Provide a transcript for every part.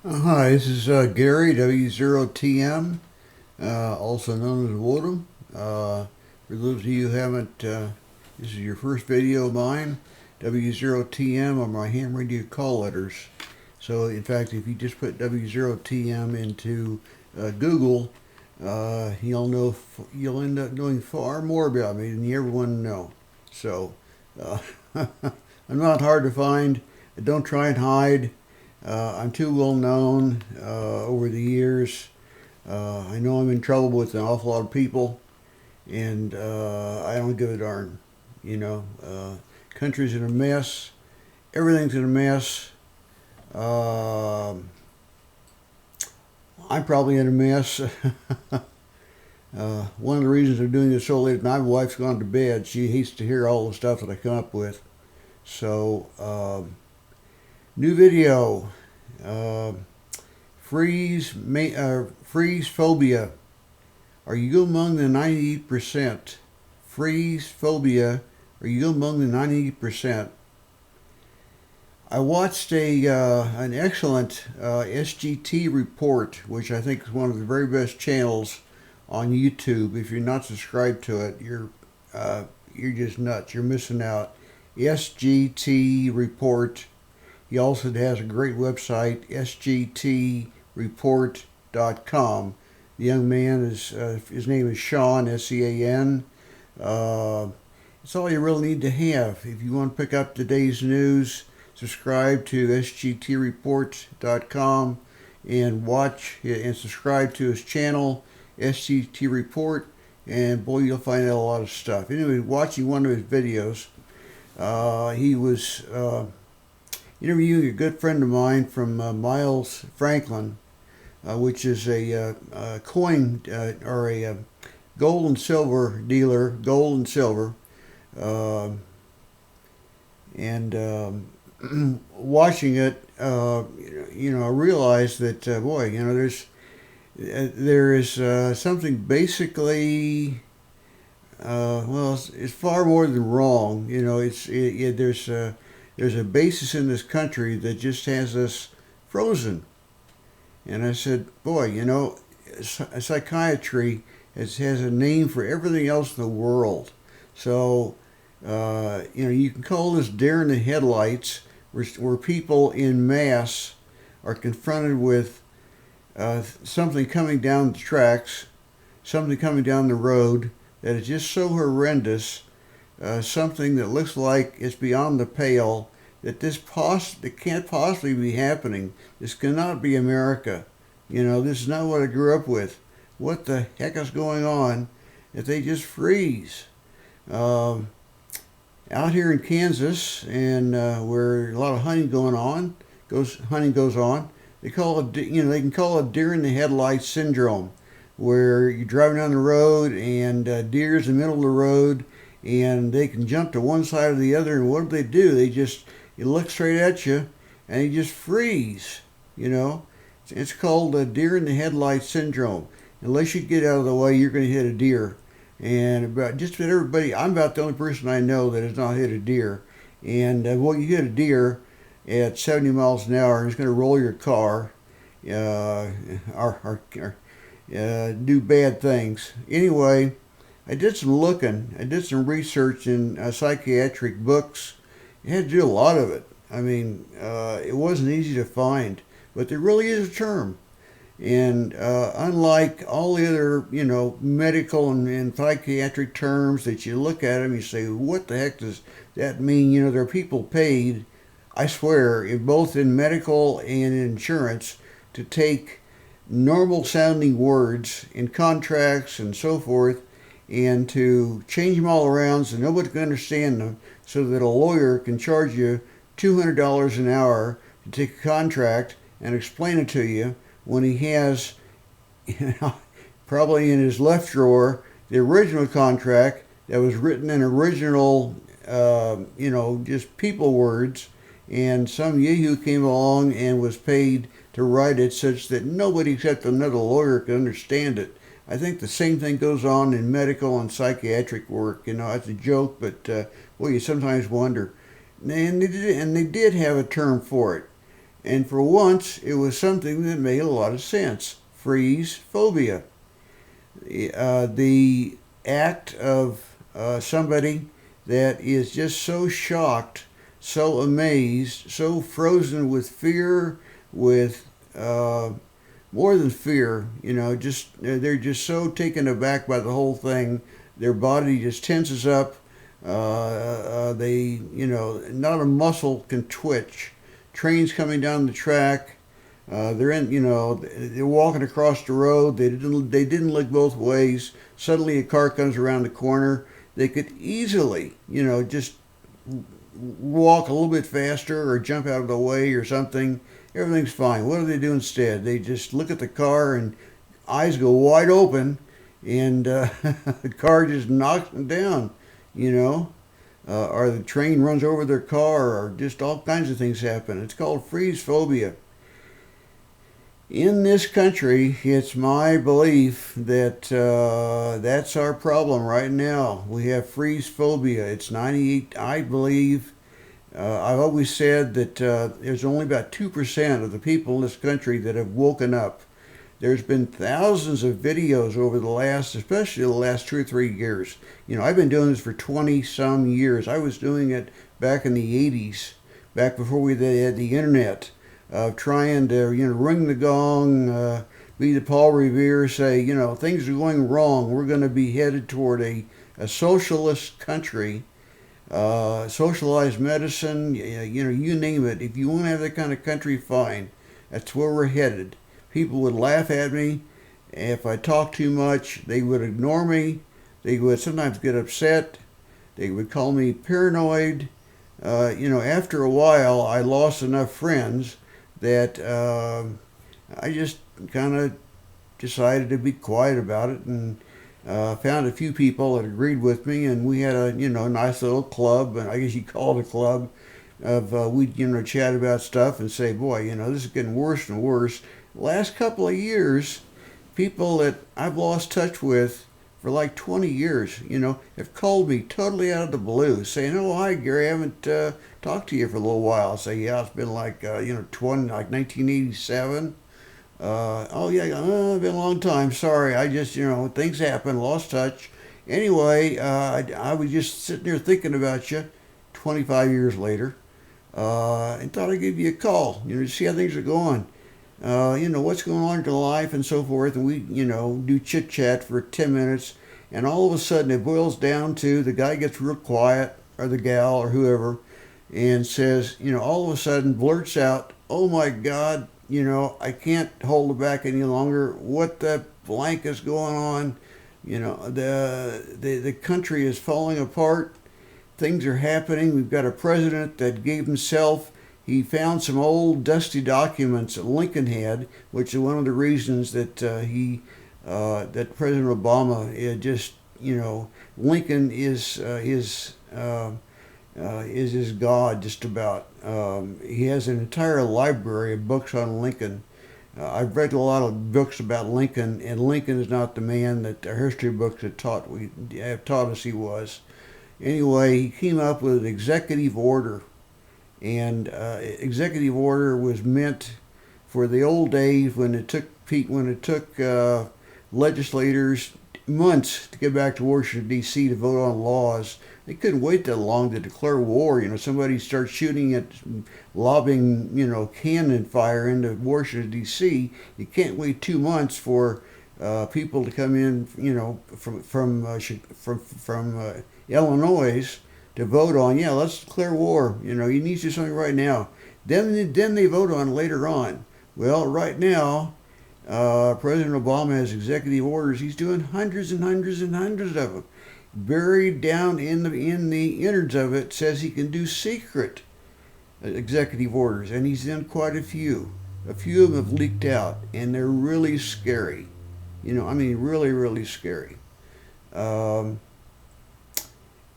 Hi, this is Gary, W0TM, also known as Woodham. For those of you who haven't, this is your first video of mine. W0TM are my ham radio call letters. So, in fact, if you just put W0TM into Google, you'll end up knowing far more about me than you ever want to know. So, uh, I'm not hard to find. Don't try and hide. I'm too well known over the years. I know I'm in trouble with an awful lot of people, and I don't give a darn. Country's in a mess. Everything's in a mess. I'm probably in a mess. One of the reasons I'm doing this so late at night, my wife's gone to bed. She hates to hear all the stuff that I come up with. So, new video. Freezephobia. Are you among the 90%? Freezephobia. Are you among the 90%? I watched an excellent SGT report, which I think is one of the very best channels on YouTube. If you're not subscribed to it, you're just nuts. You're missing out. SGT report. He also has a great website, sgtreport.com. The young man his name is Sean, S-E-A-N. It's all you really need to have. If you want to pick up today's news, subscribe to sgtreport.com and watch and subscribe to his channel, SGT Report, and boy, you'll find out a lot of stuff. Anyway, watching one of his videos, he was interviewing a good friend of mine from Miles Franklin, which is a coin or a gold and silver dealer, gold and silver, and watching it, I realized that boy, there is something basically. It's far more than wrong. There's a basis in this country that just has us frozen. And I said, boy, psychiatry has a name for everything else in the world. So, you can call this deer in the headlights, where people in mass are confronted with something coming down the tracks, something coming down the road that is just so horrendous, something that looks like it's beyond the pale, that that can't possibly be happening. This cannot be America. This is not what I grew up with. What the heck is going on? If they just freeze. Out here in Kansas, and where a lot of hunting goes on, they can call it deer in the headlights syndrome, where you're driving down the road and deer's in the middle of the road, and they can jump to one side or the other, and what do? They look straight at you, and they just freeze. It's called deer in the headlights syndrome. Unless you get out of the way, you're going to hit a deer. And about everybody, I'm about the only person I know that has not hit a deer. And you hit a deer at 70 miles an hour, and it's going to roll your car, or do bad things. Anyway, I did some looking. I did some research in psychiatric books. I had to do a lot of it. I mean, it wasn't easy to find, but there really is a term. And unlike all the other, medical and psychiatric terms that you look at them, you say, what the heck does that mean? There are people paid, I swear, both in medical and in insurance, to take normal sounding words in contracts and so forth, and to change them all around so nobody can understand them, so that a lawyer can charge you $200 an hour to take a contract and explain it to you, when he has, probably in his left drawer, the original contract that was written in original, just people words, and some yahoo came along and was paid to write it such that nobody except another lawyer could understand it. I think the same thing goes on in medical and psychiatric work. It's a joke, but you sometimes wonder. And they did have a term for it. And for once, it was something that made a lot of sense. Freezephobia. The act of somebody that is just so shocked, so amazed, so frozen with fear, with more than fear, just they're just so taken aback by the whole thing. Their body just tenses up. They, not a muscle can twitch. Trains coming down the track. They're walking across the road. They didn't look both ways. Suddenly, a car comes around the corner. They could easily, just walk a little bit faster or jump out of the way or something. Everything's fine. What do they do instead? They just look at the car and eyes go wide open, and the car just knocks them down, or the train runs over their car, or just all kinds of things happen. It's called freezephobia. In this country, it's my belief that that's our problem right now. We have freezephobia. It's 98, I believe. I've always said that there's only about 2% of the people in this country that have woken up. There's been thousands of videos over especially the last 2 or 3 years. I've been doing this for 20 some years. I was doing it back in the 80s, back before we had the internet, of trying to, ring the gong, be the Paul Revere, say, things are going wrong. We're going to be headed toward a socialist country. Socialized medicine, you name it. If you want to have that kind of country, fine. That's where we're headed. People would laugh at me. If I talked too much, they would ignore me. They would sometimes get upset. They would call me paranoid. After a while, I lost enough friends that I just kind of decided to be quiet about it, and found a few people that agreed with me, and we had a nice little club, and I guess you call it a club, of we'd chat about stuff and say, boy, this is getting worse and worse. Last couple of years, people that I've lost touch with for like 20 years, have called me totally out of the blue, saying, "Oh, hi Gary, I haven't talked to you for a little while." I say, "Yeah, it's been like 1987." Oh yeah, it's been a long time. Sorry, I just things happen, lost touch. Anyway, I was just sitting there thinking about you, 25 years later, and thought I'd give you a call, to see how things are going. What's going on in your life and so forth, and we do chit chat for 10 minutes, and all of a sudden it boils down to the guy gets real quiet, or the gal or whoever, and says, all of a sudden blurts out, "Oh my God. I can't hold it back any longer. What the blank is going on? The country is falling apart. Things are happening. We've got a president that gave himself. He found some old dusty documents that Lincoln had, which is one of the reasons that that President Obama Lincoln is his God, just about. He has an entire library of books on Lincoln. I've read a lot of books about Lincoln, and Lincoln is not the man that our history books have taught us he was. Anyway, he came up with an executive order, and executive order was meant for the old days when it took legislators months to get back to Washington, D.C. to vote on laws. They couldn't wait that long to declare war. Somebody starts shooting at, lobbing, cannon fire into Washington, D.C. You can't wait 2 months for people to come in, from Illinois to vote on, let's declare war. You need to do something right now. Then they vote on later on. Well, right now, President Obama has executive orders. He's doing hundreds and hundreds and hundreds of them. Buried down in the innards of it says he can do secret executive orders, and he's done quite a few. A few of them have leaked out, and they're really scary. Really, really scary.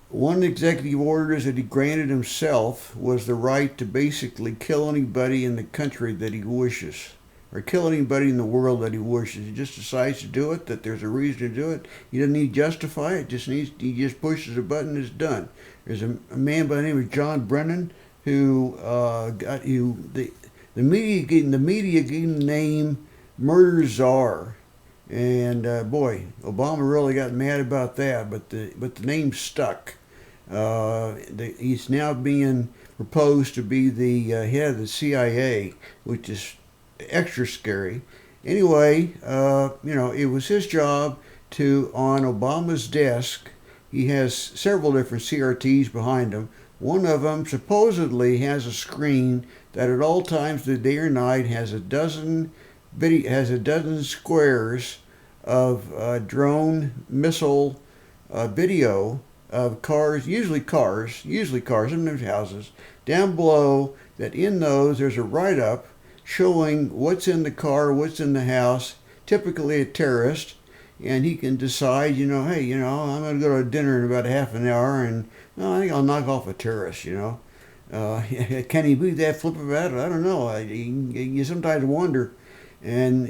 One executive order that he granted himself was the right to basically kill anybody in the country that he wishes, or kill anybody in the world that he wishes. He just decides to do it, that there's a reason to do it. He doesn't need to justify it. He just pushes a button and it's done. There's a man by the name of John Brennan who The media gave him the name Murder Czar. And boy, Obama really got mad about that, but the name stuck. He's now being proposed to be the head of the CIA, which is extra scary. Anyway, it was his job to, on Obama's desk, he has several different CRTs behind him. One of them supposedly has a screen that at all times of the day or night has a dozen squares of drone missile video of cars, sometimes houses, down below, that in those there's a write-up showing what's in the car, what's in the house, typically a terrorist, and he can decide, hey, I'm going to go to dinner in about a half an hour, and I think I'll knock off a terrorist, Can he be that flip about it? I don't know. You sometimes wonder. And,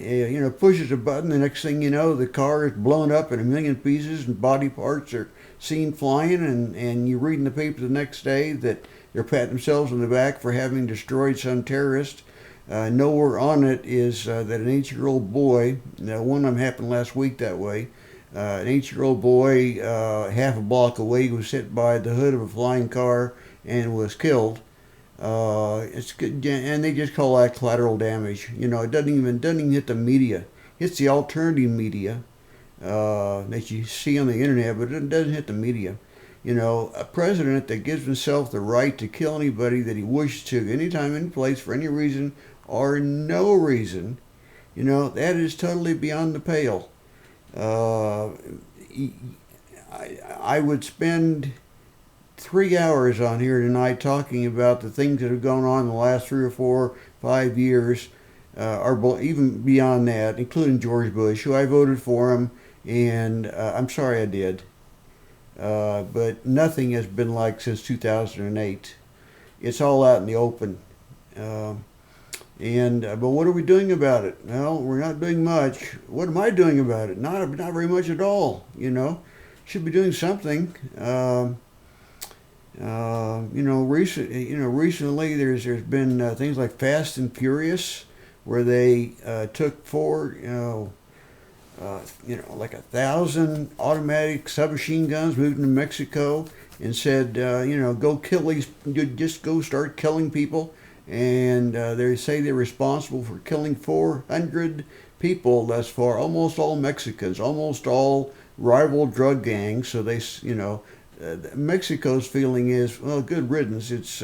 pushes a button, the next thing you know, the car is blown up in a million pieces and body parts are seen flying, and you read in the paper the next day that they're patting themselves on the back for having destroyed some terrorist. Nowhere on it is that an 8-year-old boy, one of them happened last week that way, an 8-year-old boy half a block away was hit by the hood of a flying car and was killed. It's good, and they just call that collateral damage. It doesn't even hit the media. It's the alternative media that you see on the internet, but it doesn't hit the media. A president that gives himself the right to kill anybody that he wishes to, anytime, any place, for any reason or no reason, that is totally beyond the pale. I would spend 3 hours on here tonight talking about the things that have gone on in the last 3 or 4, 5 years, or even beyond that, including George Bush, who I voted for him, and I'm sorry I did. But nothing has been like since 2008. It's all out in the open. But what are we doing about it? Well, we're not doing much. What am I doing about it? Not very much at all. Should be doing something. Recently there's been things like Fast and Furious, where they took like 1,000 automatic submachine guns, moved to Mexico, and said, go kill these, just go start killing people. And they say they're responsible for killing 400 people thus far, almost all Mexicans, almost all rival drug gangs. So Mexico's feeling is, well, good riddance. It's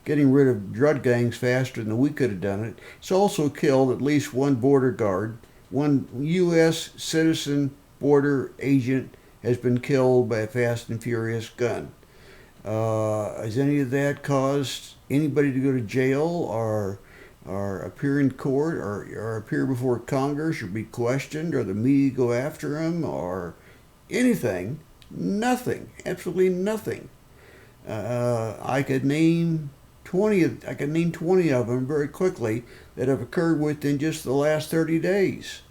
getting rid of drug gangs faster than we could have done it. It's also killed at least one border guard. One U.S. citizen border agent has been killed by a Fast and Furious gun. Has any of that caused anybody to go to jail or appear in court or appear before Congress or be questioned, or the media go after him, or anything? Nothing. Absolutely nothing. I could name 20 of them very quickly that have occurred within just the last 30 days.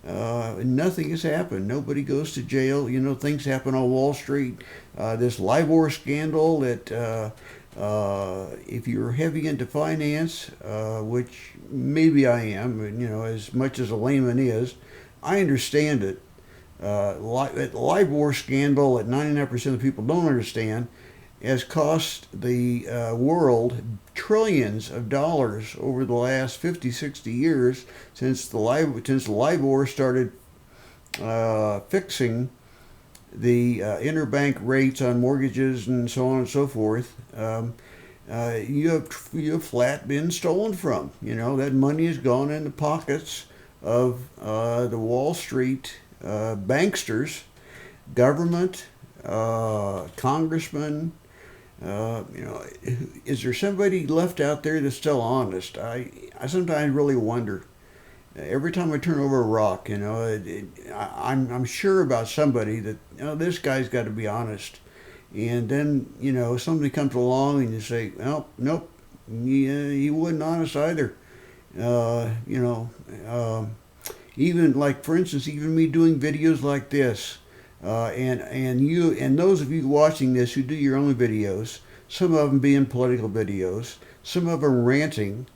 Nothing has happened. Nobody goes to jail. Things happen on Wall Street. This LIBOR scandal that if you're heavy into finance, which maybe I am, as much as a layman is, I understand it. That LIBOR scandal that 99% of people don't understand has cost the world trillions of dollars over the last 50, 60 years since LIBOR started fixing the interbank rates on mortgages and so on and so forth. You have flat been stolen from. That money has gone in the pockets of the Wall Street banksters, government, congressmen. Is there somebody left out there that's still honest? I sometimes really wonder. Every time I turn over a rock, I'm sure about somebody that, this guy's got to be honest. And then, somebody comes along and you say, well, nope, he wasn't honest either. Even like, for instance, even me doing videos like this, and those of you watching this who do your own videos, some of them being political videos, some of them ranting,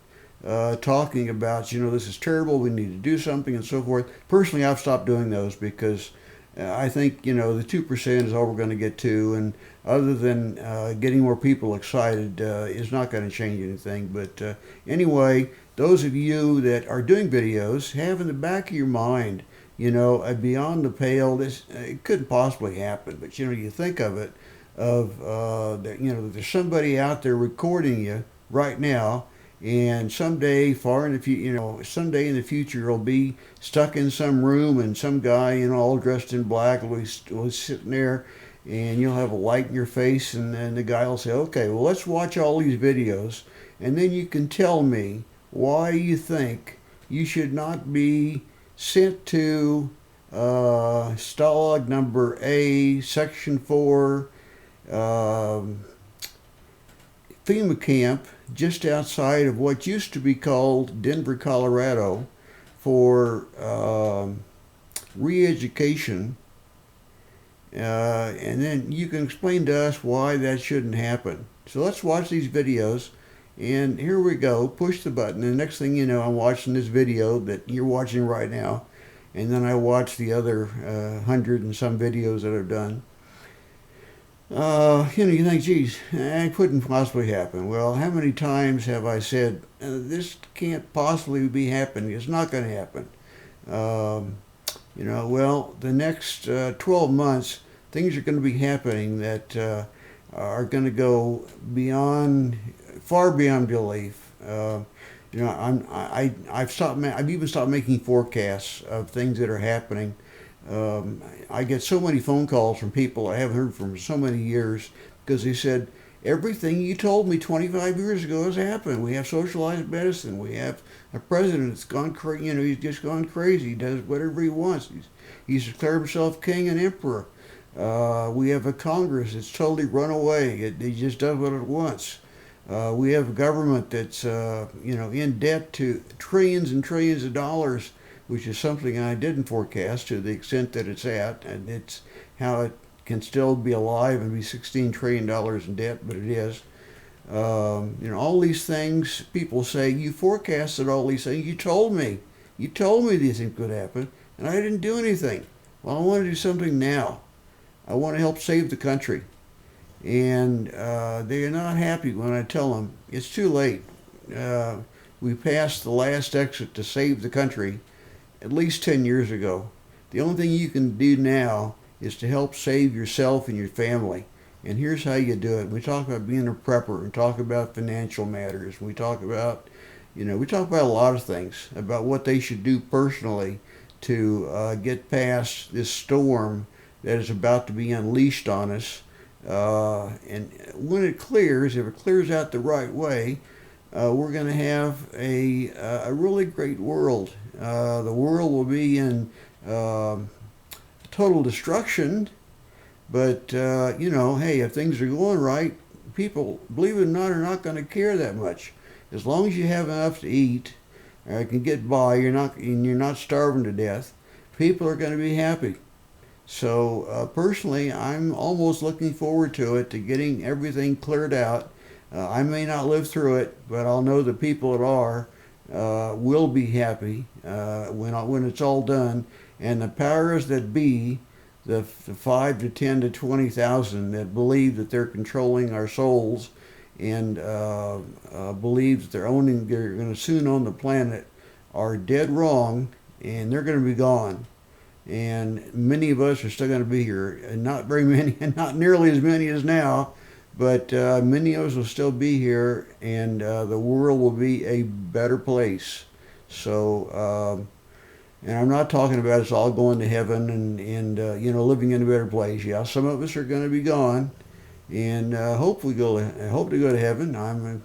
talking about, this is terrible, we need to do something, and so forth. Personally, I've stopped doing those because I think, the 2% is all we're going to get to, and other than getting more people excited is not going to change anything. But anyway, those of you that are doing videos, have in the back of your mind, beyond the pale, this it couldn't possibly happen. But you think of it, that that there's somebody out there recording you right now, and someday far in the future, someday in the future, you'll be stuck in some room, and some guy, all dressed in black, will sitting there, and you'll have a light in your face, and then the guy will say, okay, well, let's watch all these videos, and then you can tell me why you think you should not be sent to Stalag number A, Section 4, FEMA camp just outside of what used to be called Denver, Colorado, for re-education, and then you can explain to us why that shouldn't happen. So let's watch these videos, and here we go. Push the button, and the next thing you know, I'm watching this video that you're watching right now, and then I watch the other 100 and some videos that I've done. You think, geez, it couldn't possibly happen. Well, how many times have I said, this can't possibly be happening? It's not going to happen. Well, the next 12 months, things are going to be happening that are going to go far beyond belief. I've even stopped making forecasts of things that are happening. I get so many phone calls from people I haven't heard from for so many years because they said, everything you told me 25 years ago has happened. We have socialized medicine. We have a president that's gone crazy. He's just gone crazy. He does whatever he wants. He's declared himself king and emperor. We have a Congress that's totally run away. It just does what it wants. We have a government that's, in debt to trillions and trillions of dollars, which is something I didn't forecast to the extent that it's at, and it's how it can still be alive and be $16 trillion in debt, but it is. All these things, people say, you forecasted all these things, you told me these things could happen, and I didn't do anything. Well, I want to do something now. I want to help save the country. And they are not happy when I tell them, it's too late. We passed the last exit to save the country at least 10 years ago. The only thing you can do now is to help save yourself and your family. And here's how you do it. We talk about being a prepper, and talk about financial matters. We talk about, a lot of things, about what they should do personally to get past this storm that is about to be unleashed on us. And when it clears, if it clears out the right way, we're going to have a really great world. The world will be in total destruction, but hey, if things are going right, people, believe it or not, are not going to care that much. As long as you have enough to eat, can get by, you're not starving to death, people are going to be happy. So personally, I'm almost looking forward to getting everything cleared out. I may not live through it, but I'll know the people that are will be happy when it's all done. And the powers that be, the 5 to 10 to 20,000 that believe that they're controlling our souls and believe that they're going to soon own the planet, are dead wrong, and they're going to be gone. And many of us are still going to be here, and not very many, and not nearly as many as now, but many of us will still be here, and the world will be a better place. So, and I'm not talking about us all going to heaven and living in a better place. Yeah, some of us are going to be gone, and hope to go to heaven. I'm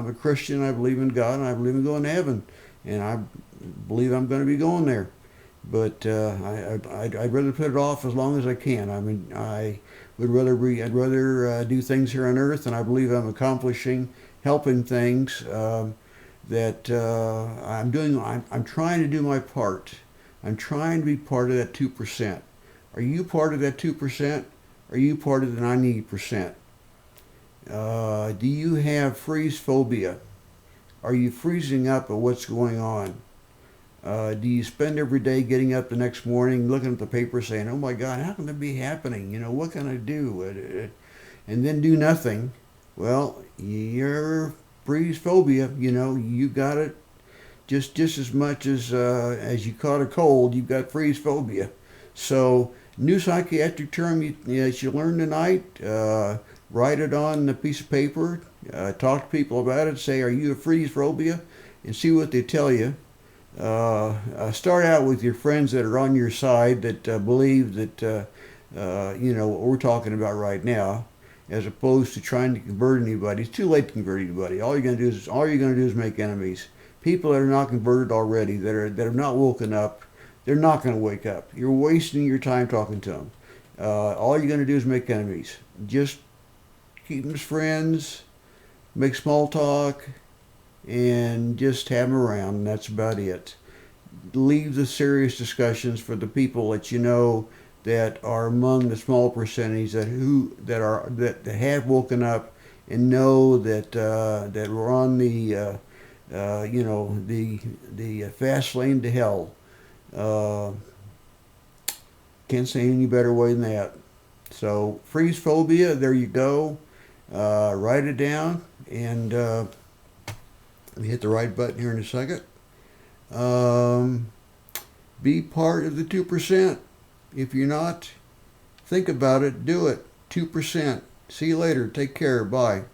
a Christian. I believe in God, and I believe in going to heaven, and I believe I'm going to be going there. But I'd rather put it off as long as I can. I'd rather do things here on earth, and I believe I'm accomplishing, helping things that I'm doing. I'm trying to do my part. I'm trying to be part of that 2%. Are you part of that 2%? Are you part of the 98%? Do you have freezephobia? Are you freezing up at what's going on? Do you spend every day getting up the next morning, looking at the paper, saying, "Oh my God, how can that be happening? What can I do?" And then do nothing? Well, you're freezephobia. You got it just as much as you caught a cold. You've got freezephobia. So, new psychiatric term that you learn tonight. Write it on a piece of paper. Talk to people about it. Say, "Are you a freezephobia?" And see what they tell you. Start out with your friends that are on your side that believe that what we're talking about right now, as opposed to trying to convert anybody. It's too late to convert anybody. All you're gonna do is make enemies. People that are not converted already, that have not woken up, they're not going to wake up. You're wasting your time talking to them. All you're going to do is make enemies. Just keep them as friends, make small talk, and just have them around, and that's about it. Leave the serious discussions for the people that that are among the small percentage that have woken up and know that we're on the fast lane to hell. Uh, can't say any better way than that. So freezephobia, there you go. Write it down, and let me hit the right button here in a second. Be part of the 2%. If you're not, think about it. Do it. 2%. See you later. Take care. Bye.